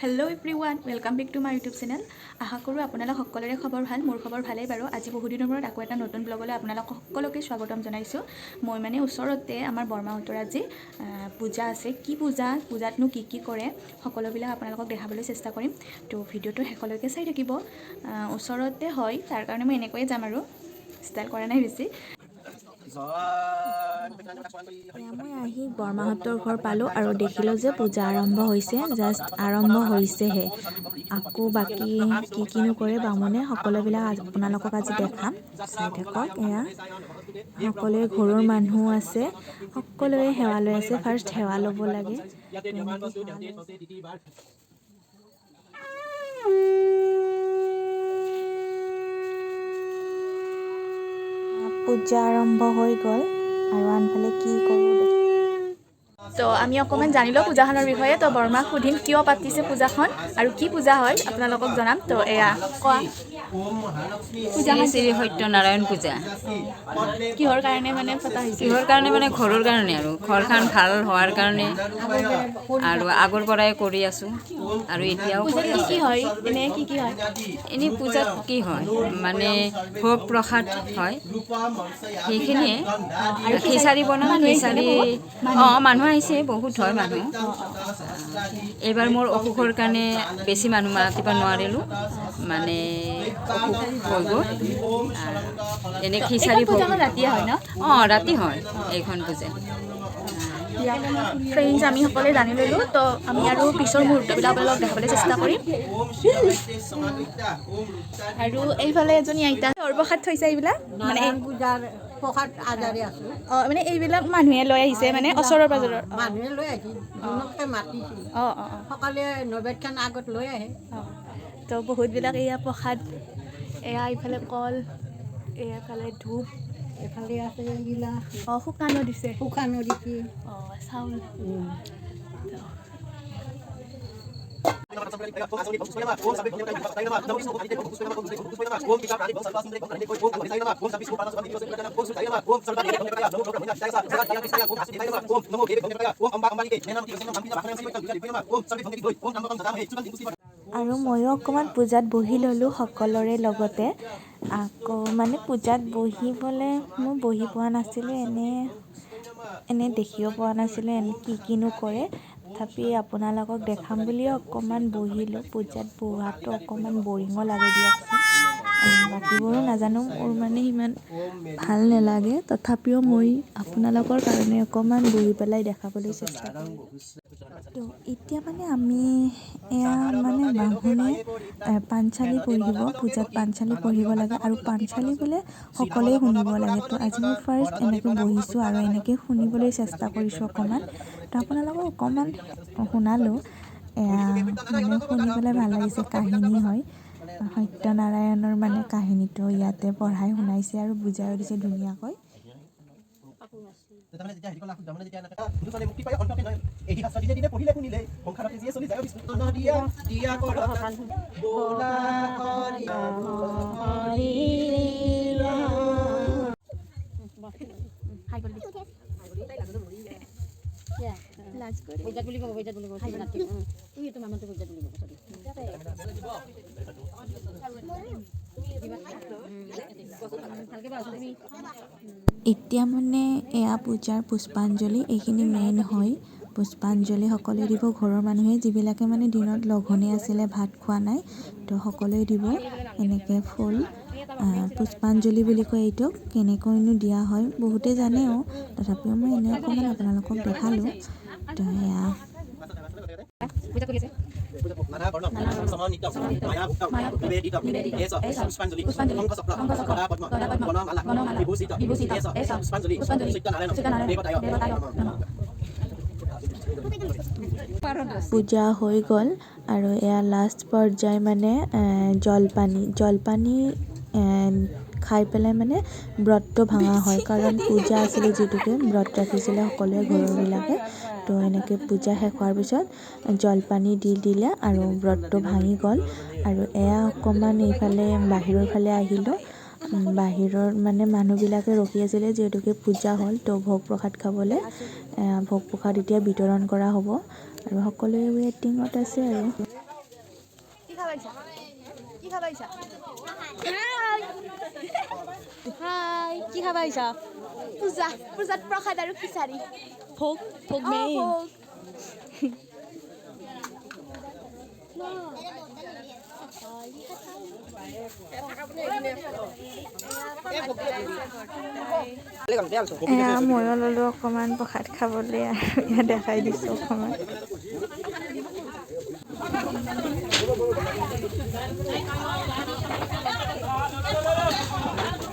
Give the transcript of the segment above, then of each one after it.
Hello' everyone, welcome back to my YouTube channel. আশা কৰোঁ আপোনালোক সকলোৰে খবৰ ভাল। মোৰ খবৰ ভালেই বাৰু। আজি বহুদিনৰ মূৰত আকৌ এটা নতুন ব্লগলৈ আপোনালোক সকলোকে স্বাগতম জনাইছোঁ। মই মানে ওচৰতে আমাৰ বৰমাহঁতৰ আজি পূজা আছে। কি পূজা, পূজাতনো কি কি কৰে সকলোবিলাক আপোনালোকক দেখাবলৈ চেষ্টা কৰিম। তো ভিডিঅ'টো শেষলৈকে চাই থাকিব। ওচৰতে হয়, তাৰ কাৰণে মই এনেকৈয়ে যাম আৰু ষ্টাইল কৰা নাই বেছি। মই আহি বৰমাহঁতৰ ঘৰ পালোঁ আৰু দেখিলোঁ যে পূজা আৰম্ভ হৈছে। জাষ্ট আৰম্ভ হৈছেহে, আকৌ বাকী কি কিনো কৰে বামুণে সকলোবিলাক আপোনালোকক আজি দেখাম। চাই থাকক। এয়া সকলোৱে ঘৰৰ মানুহ আছে, সকলোৱে সেৱা লৈ আছে। ফাৰ্ষ্ট সেৱা ল'ব লাগে। পূজা আৰম্ভ হৈ গ'ল আৰু আনফালে কি কৰোঁ। তো আমি অকণমান জানিলোঁ পূজাখনৰ বিষয়ে। তো বৰমাক সুধিম কিয় পাতিছে পূজাখন আৰু কি পূজা হয় আপোনালোকক জনাম। তো এয়া কোৱা, পূজাখন শ্ৰী সত্যনাৰায়ণ পূজা। কিহৰ কাৰণে মানে পতা হৈছে? কিহৰ কাৰণে মানে ঘৰৰ কাৰণে আৰু ঘৰখন ভাল হোৱাৰ কাৰণে আৰু আগৰ পৰাই কৰি আছোঁ আৰু এতিয়াও কৰি কি আছোঁ। কি হয় এনে কি কি হয়? এনেই পূজাত কি হয় মানে ভোগ প্ৰসাদ হয়, সেইখিনিয়ে। খিচাৰি বনাওঁ, খিচাৰি মানুহ আহিছে, বহুত হয় মানুহ। এইবাৰ মোৰ অসুখৰ কাৰণে বেছি মানুহ মাতিব নোৱাৰিলোঁ, মানে অসুখ হৈ গ'ল। এনে খিচাৰি ভোগ ৰাতিয়ে হয় ন? ৰাতি হয় এইখন পূজা। ফ্ৰেণ্ডছ, আমি সকলোৱে জানি ল'লোঁ। তো আমি আৰু পিছৰ মুহূৰ্তবিলাক আপোনালোকক দেখাবলৈ চেষ্টা কৰিম। আৰু এইফালে এজনী আইতা প্ৰসাদ থৈছে। এইবিলাক মানে পূজাৰ প্ৰসাদ আজাৰি আছোঁ। মানে এইবিলাক মানুহে লৈ আহিছে, মানে ওচৰৰ পাজৰৰ মানুহে লৈ আহিছিল, যোনকে মাতিছিল সকলোৱে নৈবেদ্যখন আগত লৈ আহে। তো বহুতবিলাক এয়া প্ৰসাদ, এয়া এইফালে কল, এইফালে ধূপ, এফালে আছে এইবিলাক শুকানো দিছে, শুকানো দিছে, চাউল। আৰু ময়ো অকণমান পূজাত বহি ল'লোঁ সকলোৰে লগতে। আকৌ মানে পূজাত বহিবলৈ মই বহি পোৱা নাছিলোঁ, এনে দেখিও পোৱা নাছিলোঁ কি কিনো কৰে। তথাপি আপোনালোকক দেখাম বুলিয়ে অকণমান বহিলোঁ। পূজাত বহাটো অকণমান বৰিঙো লাগে দিয়কচোন। বাকীবোৰো নাজানো, মোৰ মানে সিমান ভাল নালাগে। তথাপিও মই আপোনালোকৰ কাৰণে অকণমান বহি পেলাই দেখাবলৈ চেষ্টা কৰিম। তো এতিয়া মানে আমি এয়া মানে বামুণে পাঞ্চালী পঢ়িব, পূজাত পাঞ্চালী পঢ়িব লাগে আৰু পাঞ্চালী বোলে সকলোৱে শুনিব লাগে। তো আজি মই ফাৰ্ষ্ট এনেকৈ বহিছোঁ আৰু এনেকৈ শুনিবলৈ চেষ্টা কৰিছোঁ অকণমান। তো আপোনালোকক অকণমান শুনালোঁ। এয়া মানে শুনি পেলাই ভাল লাগিছে। কাহিনী হয়, সত্যনাৰায়ণৰ মানে কাহিনীটো ইয়াতে পঢ়াই শুনাইছে আৰু বুজাই দিছে ধুনীয়াকৈ। এতিয়া মানে এয়া পূজাৰ পুষ্পাঞ্জলি, এইখিনি মেইন হয়। পুষ্পাঞ্জলি সকলোৱে দিব, ঘৰৰ মানুহে যিবিলাকে মানে দিনত লঘোণে আছিলে, ভাত খোৱা নাই, তো সকলোৱে দিব এনেকৈ ফুল। পুষ্পাঞ্জলি বুলি কয় এইটোক। কেনেকৈনো দিয়া হয় বহুতে জানেও, তথাপিও মই এনে অকণমান আপোনালোকক দেখালোঁ। তো এয়া পূজা হৈ গ'ল আৰু এয়া লাষ্ট পৰ্যায় মানে জলপানী খাই পেলাই মানে ব্ৰতটো ভাঙা হয়, কাৰণ পূজা আছিলে যিটোকে ব্ৰত ৰাখিছিলে সকলোৱে ঘৰৰবিলাকে। তো এনেকৈ পূজা শেষ হোৱাৰ পিছত জলপানী দি দিলে আৰু ব্ৰতটো ভাঙি গ'ল। আৰু এয়া অকণমান এইফালে বাহিৰৰ ফালে আহিলোঁ। বাহিৰৰ মানে মানুহবিলাকে ৰখি আছিলে যিহেতুকে পূজা হ'ল, তো ভোগ প্ৰসাদ খাবলৈ ভোগ প্ৰসাদ এতিয়া বিতৰণ কৰা হ'ব আৰু সকলোৱে ৱেটিঙত আছে আৰু। কি খাবা আহিছা? পূজাত প্ৰসাদ আৰু খিচাৰি। ভোগ মেইন। এয়া ময়ো ল'লোঁ অকণমান প্ৰসাদ খাবলৈ আৰু এয়া দেখাই দিছোঁ অকণমান।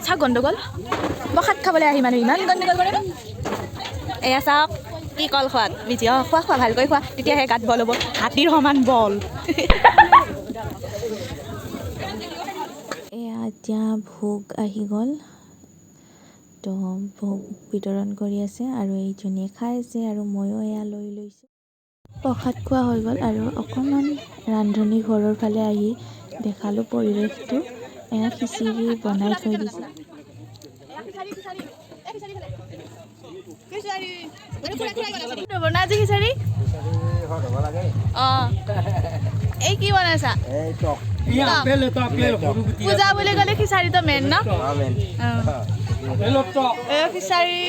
চাওক গণ্ডগোল, প্ৰসাদ খাবলৈ আহি মানুহ ইমান গণ্ডগোল কৰে। এয়া চাওক কি কল খোৱাত বিজি। খোৱা ভালকৈ খোৱা, তেতিয়াহে গাত বল হ'ব, হাতীৰ সমান বল। এয়া এতিয়া ভোগ আহি গ'ল, তো ভোগ বিতৰণ কৰি আছে আৰু এইজনীয়ে খাই আছে আৰু ময়ো এয়া লৈ লৈছোঁ। প্ৰসাদ খোৱা হৈ গ'ল আৰু অকণমান ৰান্ধনি ঘৰৰ ফালে আহি দেখালোঁ পৰিৱেশটো। এয়া খিচিৰি বনাই থৈ দিছে। আজি খিচাৰি এই কি বনাইছা? পূজা বুলি ক'লে খিচাৰিটো মেইন ন? খিচাৰি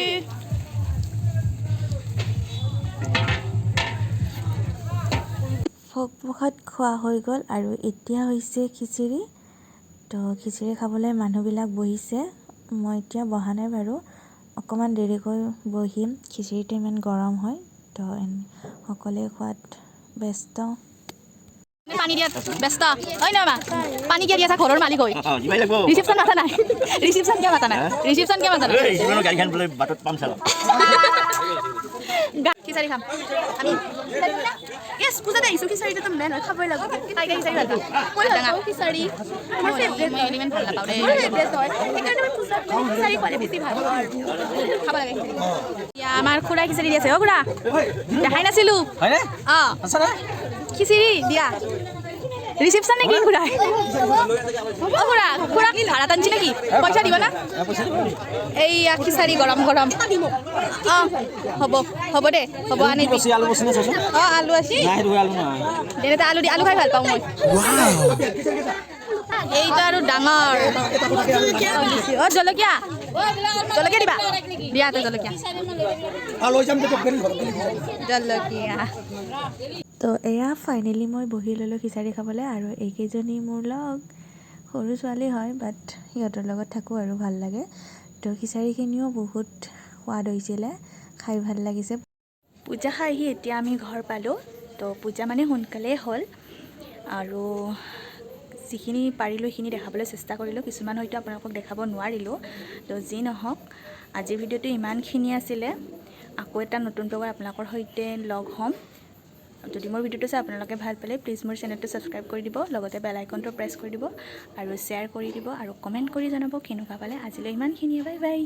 ভোগ প্ৰসাদ খোৱা হৈ গ'ল আৰু এতিয়া হৈছে খিচিৰি। তো খিচিৰি খাবলৈ মানুহবিলাক বহিছে, মই এতিয়া বহা নাই বাৰু, অকণমান দেৰিকৈ বহিম। খিচিৰিটো ইমান গৰম হয়, তো সকলোৱে খোৱাত ব্যস্ত। পানী দিয়াত ব্যস্ত হয় ন মা? পানী কিয় দি আছা ঘৰৰ মালিক হৈ? ৰিচিপশ্যন মাতা নাই? ৰিচিপশ্যন কিয় মাতা নাই? গাড়ীখন বোলে বাটত পাম চালা। খিচাৰি খাম আমি। ইয়েছ পূজাতে আহিছোঁ, খিচাৰিটো মেইন হয়, খাবই লাগিব। তাই খিচাৰি ভাল পাওঁ, মই ভাল পাওঁ খিচাৰি, মোৰ ফেভৰেট। মই ইমান ভাল নাপাওঁ দেই, মোৰ ফেভৰেট হয়, সেইকাৰণে মই পূজাত খিচাৰি খোৱালে বেছি ভাল খাব লাগে। এতিয়া আমাৰ খুৰাই খিচাৰি দি আছে। অ' খুৰা দেখাই নাছিলোঁ। খিচিৰি দিয়া ৰিচিপশ্যন নেকি খুৰা? অ' খুৰা ভাড়াত আনিছি নেকি? পইচা দিব না? এইয়া খিচাৰি গৰম গৰম। অঁ হ'ব দে, হ'ব আনি দিবি। অঁ আলু আছে দে, আলু খাই ভাল পাওঁ মই। এইটো আৰু ডাঙৰ। অঁ জলকীয়া দিবা, দিয়া জলকীয়া। তো এয়া ফাইনেলি মই বহি ল'লোঁ খিচাৰি খাবলৈ আৰু এইকেইজনী মোৰ লগ সৰু ছোৱালী হয়, বাট সিহঁতৰ লগত থাকোঁ আৰু ভাল লাগে। তো খিচাৰিখিনিও বহুত সোৱাদ হৈছিলে, খাই ভাল লাগিছে। পূজা খাই আহি এতিয়া আমি ঘৰ পালোঁ। তো পূজা মানে সোনকালেই হ'ল আৰু যিখিনি পাৰিলোঁ সেইখিনি দেখাবলৈ চেষ্টা কৰিলোঁ, কিছুমান হয়তো আপোনালোকক দেখাব নোৱাৰিলোঁ। তো যি নহওক আজিৰ ভিডিঅ'টো ইমানখিনি আছিলে। আকৌ এটা নতুন ব্লগত আপোনালোকৰ সৈতে লগ হ'ম। যদি মোৰ ভিডিঅ'টো চাই আপোনালোকে ভাল পালে প্লিজ মোৰ চেনেলটো ছাবস্ক্ৰাইব কৰি দিব, লগতে বেল আইকনটো প্ৰেছ কৰি দিব আৰু শ্বেয়াৰ কৰি দিব আৰু কমেণ্ট কৰি জনাব কেনেকুৱা পালে। আজিলৈ ইমানখিনিয়ে, বাই বাই।